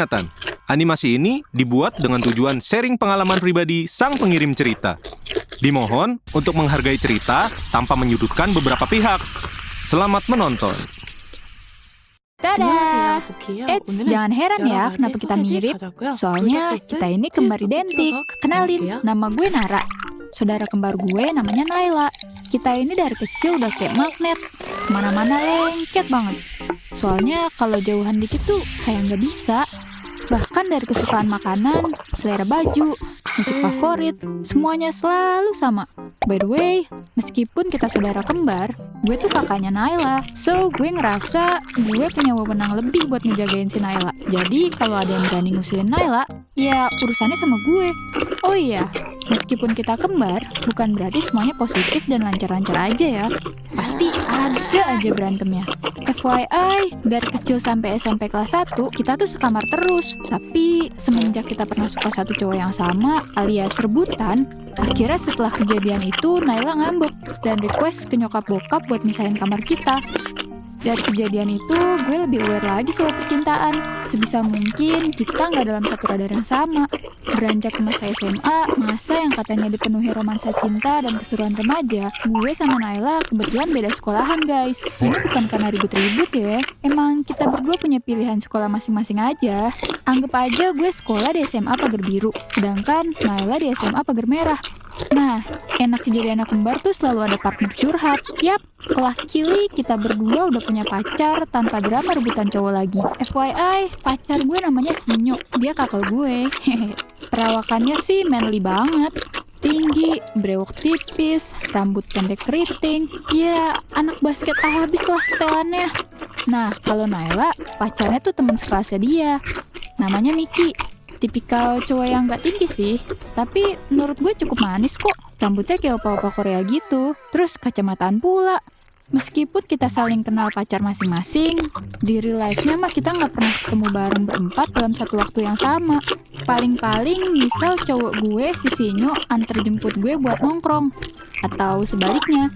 Ingatan, animasi ini dibuat dengan tujuan sharing pengalaman pribadi sang pengirim cerita. Dimohon untuk menghargai cerita tanpa menyudutkan beberapa pihak. Selamat menonton. Tada! Jangan heran ya kenapa kita mirip. Soalnya kita ini kembar identik. Kenalin, nama gue Nara. Saudara kembar gue namanya Naila. Kita ini dari kecil udah kayak magnet. Kemana-mana lengket banget. Soalnya kalau jauhan dikit tuh kayak nggak bisa. Bahkan dari kesukaan makanan, selera baju, musik favorit, semuanya selalu sama. By the way, meskipun kita saudara kembar, gue tuh kakaknya Naila. So, gue ngerasa gue punya wewenang lebih buat ngejagain si Naila. Jadi, kalau ada yang berani ngusilin Naila, ya urusannya sama gue. Oh iya, meskipun kita kembar, bukan berarti semuanya positif dan lancar-lancar aja ya. Pasti ada aja berantemnya. FYI, dari kecil sampai SMP kelas 1, kita tuh sekamar terus. Tapi, semenjak kita pernah suka satu cowok yang sama, alias rebutan, akhirnya setelah kejadian itu, Naila ngambek dan request ke nyokap bokap buat misahin kamar kita. Dari kejadian itu, gue lebih aware lagi soal percintaan. Sebisa mungkin kita nggak dalam satu radar yang sama. Beranjak ke masa SMA, masa yang katanya dipenuhi romansa cinta dan keseruan remaja, gue sama Naila kebetulan beda sekolahan guys. Ini bukan karena ribut-ribut ya. Emang kita berdua punya pilihan sekolah masing-masing aja. Anggap aja gue sekolah di SMA pagar biru, sedangkan Naila di SMA pagar merah. Nah, enaknya jadi anak kembar tuh selalu ada partner curhat. Yap, luckily kita berdua udah punya pacar tanpa drama rebutan cowok lagi. FYI, pacar gue namanya Sinyo, dia kakak gue. Perawakannya sih manly banget. Tinggi, brewok tipis, rambut pendek keriting. Ya, anak basket habis lah setelannya. Nah, kalau Naila, pacarnya tuh teman sekelasnya dia. Namanya Miki. Tipikal cowok yang gak tinggi sih, tapi menurut gue cukup manis kok. Rambutnya kayak opa-opa Korea gitu, terus kacamataan pula. Meskipun kita saling kenal pacar masing-masing, di real life-nya mah kita gak pernah ketemu bareng berempat dalam satu waktu yang sama. Paling-paling misal cowok gue si Sinyo antar jemput gue buat nongkrong, atau sebaliknya.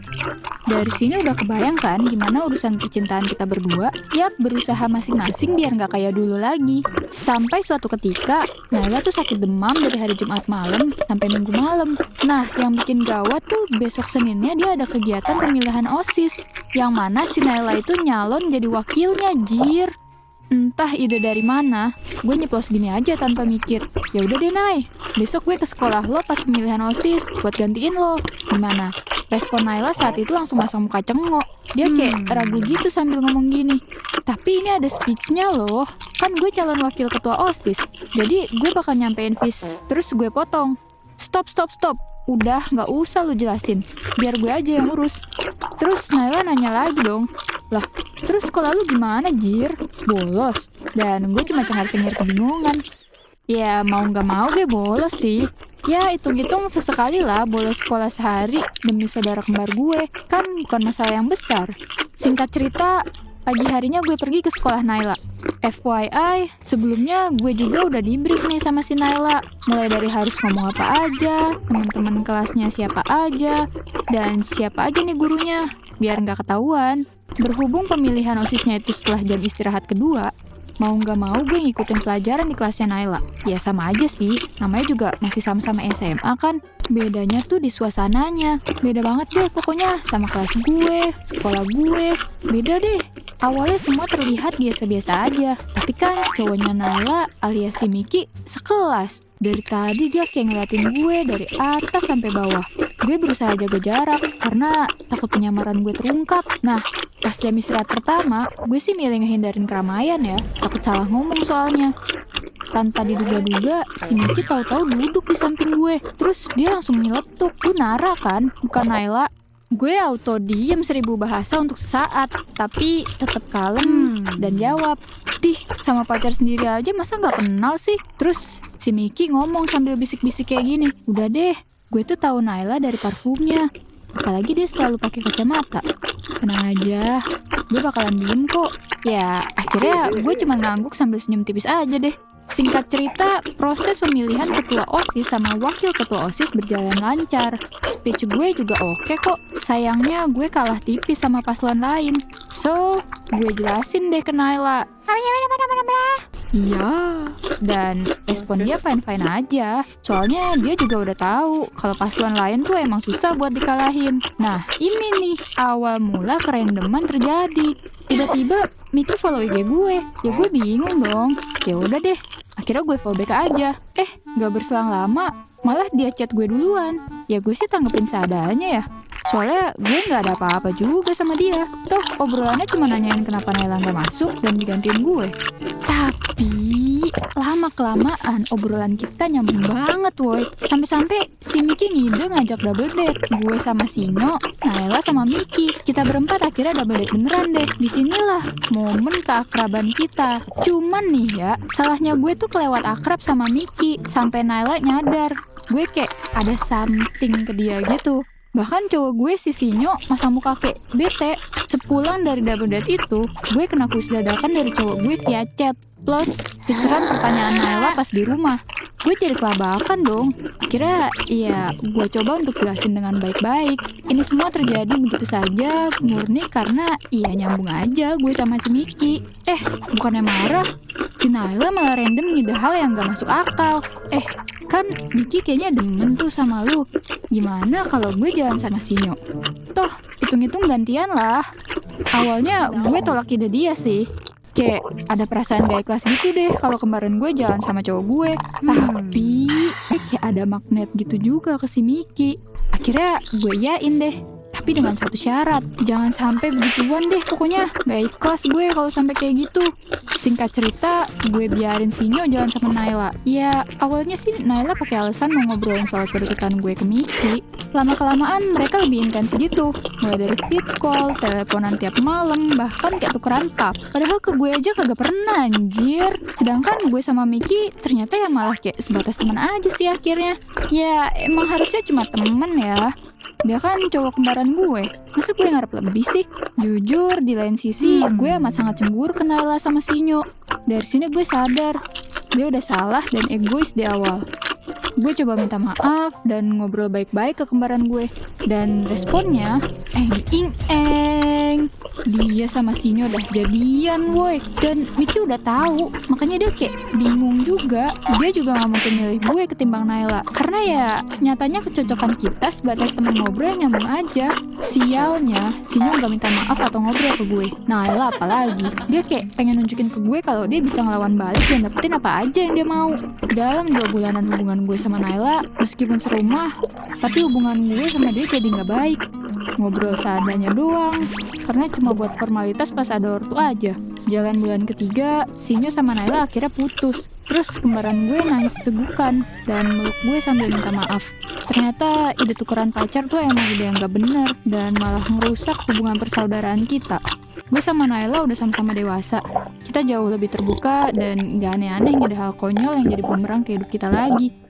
Dari sini udah kebayang kan gimana urusan percintaan kita berdua? Yap, berusaha masing-masing biar gak kayak dulu lagi. Sampai suatu ketika, Naila tuh sakit demam dari hari Jumat malam sampai Minggu malam. Nah, yang bikin gawat tuh besok Seninnya dia ada kegiatan pemilihan OSIS. Yang mana si Naila itu nyalon jadi wakilnya, jir. Entah ide dari mana, gue nyeplos gini aja tanpa mikir. Ya udah deh Nay, besok gue ke sekolah lo pas pemilihan OSIS buat gantiin lo. Gimana? Respon Naila saat itu langsung masang muka cengok. Dia kayak ragu gitu sambil ngomong gini. Tapi ini ada speech-nya loh. Kan gue calon wakil ketua OSIS. Jadi gue bakal nyampein vis. Terus gue potong. Stop. Udah, gak usah lu jelasin. Biar gue aja yang urus. Terus Naila nanya lagi dong. Lah, terus sekolah lu gimana, jir? Bolos. Dan gue cuma cengar-cengir kebingungan. Ya, mau gak mau gue bolos sih. Ya, hitung-hitung sesekali lah bolos sekolah sehari demi saudara kembar gue. Kan bukan masalah yang besar. Singkat cerita, pagi harinya gue pergi ke sekolah Naila. FYI, sebelumnya gue juga udah di-brief nih sama si Naila. Mulai dari harus ngomong apa aja, teman-teman kelasnya siapa aja, dan siapa aja nih gurunya, biar nggak ketahuan. Berhubung pemilihan OSISnya itu setelah jam istirahat kedua, mau nggak mau gue ngikutin pelajaran di kelasnya Naila. Ya sama aja sih, namanya juga masih sama-sama SMA kan. Bedanya tuh di suasananya. Beda banget deh pokoknya sama kelas gue, sekolah gue. Beda deh. Awalnya semua terlihat biasa-biasa aja. Tapi kan cowoknya Naila alias si Miki sekelas. Dari tadi dia kayak ngeliatin gue dari atas sampai bawah. Gue berusaha jaga jarak karena takut penyamaran gue terungkap. Nah, pas jam istirahat pertama, gue sih milih ngehindarin keramaian ya. Takut salah ngomong soalnya. Tanpa diduga-duga, si Miki tahu-tahu duduk di samping gue. Terus dia langsung nyeletuk. Lu Nara kan, bukan Naila. Gue auto diem 1000 bahasa untuk sesaat, tapi tetap kalem dan jawab. Dih, sama pacar sendiri aja masa nggak kenal sih? Terus si Miki ngomong sambil bisik-bisik kayak gini. Udah deh, gue tuh tahu Naila dari parfumnya. Apalagi dia selalu pakai kacamata. Tenang aja, gue bakalan diem kok. Ya, akhirnya gue cuma ngangguk sambil senyum tipis aja deh. Singkat cerita, proses pemilihan ketua OSIS sama wakil ketua OSIS berjalan lancar. Speech gue juga oke kok. Sayangnya gue kalah tipis sama paslon lain. So, gue jelasin deh ke Naila. Iya, dan respon dia fine-fine aja. Soalnya dia juga udah tahu kalau paslon lain tuh emang susah buat dikalahin. Nah, ini nih awal mula kerandoman terjadi. Tiba-tiba Miki follow IG gue. Ya gue bingung dong. Ya udah deh, akhirnya gue follow back aja. Gak berselang lama, malah dia chat gue duluan. Ya gue sih tanggepin seadanya ya. Soalnya gue gak ada apa-apa juga sama dia. Toh obrolannya cuma nanyain kenapa Naila gak masuk dan digantiin gue. Tapi lama-kelamaan obrolan kita nyambung banget woy. Sampai-sampai si Miki ngide ngajak double date. Gue sama Sinyo, Naila sama Miki. Kita berempat akhirnya double date beneran deh. Disinilah momen keakraban kita. Cuman nih ya, salahnya gue tuh kelewat akrab sama Miki. Sampai Naila nyadar gue kayak ada something ke dia gitu. Bahkan cowok gue si Sinyo masa muka kayak bete. Sepulang dari double date itu, gue kena kuis dadakan dari cowok gue via chat. Plus, sisaran pertanyaan Naila pas di rumah. Gue jadi kelabakan dong. Akhirnya, ya gue coba untuk jelasin dengan baik-baik. Ini semua terjadi begitu saja, murni karena iya nyambung aja gue sama si Miki. Bukannya marah. Si Naila malah random ngide hal yang gak masuk akal. Kan Miki kayaknya demen tuh sama lu. Gimana kalau gue jalan sama Sinyo? Toh, hitung-hitung gantian lah. Awalnya gue tolak ide dia sih. Kayak ada perasaan gak ikhlas gitu deh kalau kemarin gue jalan sama cowok gue. Tapi kayak ada magnet gitu juga ke si Miki. Akhirnya gue yain deh. Tapi dengan satu syarat, jangan sampai begituan deh pokoknya. Gak ikhlas gue kalau sampai kayak gitu. Singkat cerita, gue biarin Sinyo jalan sama Naila. Ya, awalnya sih Naila pakai alasan mau ngobrolin soal kedekatan gue ke Miki. Lama-kelamaan mereka lebih intens gitu. Mulai dari fit call, teleponan tiap malam, bahkan kayak tukeran tap. Padahal ke gue aja kagak pernah anjir. Sedangkan gue sama Miki ternyata ya malah kayak sebatas teman aja sih akhirnya. Ya, emang harusnya cuma temen ya. Dia kan cowok kembaran gue. Masa gue ngarep lebih sih? Jujur, di lain sisi, gue amat sangat cemburu ke Naila sama Sinyo. Dari sini gue sadar, dia udah salah dan egois di awal. Gue coba minta maaf dan ngobrol baik-baik ke kembaran gue. Dan responnya, dia sama Sinyo udah jadian woy. Dan Miki udah tahu, makanya dia kayak bingung juga. Dia juga gak mungkin milih gue ketimbang Naila. Karena ya nyatanya kecocokan kita sebatas temen ngobrol yang nyambung aja. Sialnya, Sinyo gak minta maaf atau ngobrol ke gue. Naila apalagi, dia kayak pengen nunjukin ke gue kalau dia bisa ngelawan balik dan dapetin apa aja yang dia mau. Dalam 2 bulanan hubungan gue sama Naila, meskipun serumah, tapi hubungan gue sama dia jadi gak baik. Ngobrol seadanya doang, karena cuma buat formalitas pas ada ortu aja. Jalan bulan ketiga, Sinyo sama Naila akhirnya putus. Terus kembaran gue nangis segukan dan meluk gue sambil minta maaf. Ternyata ide tukeran pacar tuh emang ide yang gak bener dan malah ngerusak hubungan persaudaraan kita. Gue sama Naila udah sama-sama dewasa. Kita jauh lebih terbuka dan gak aneh-aneh ngide hal konyol yang jadi bumerang ke hidup kita lagi.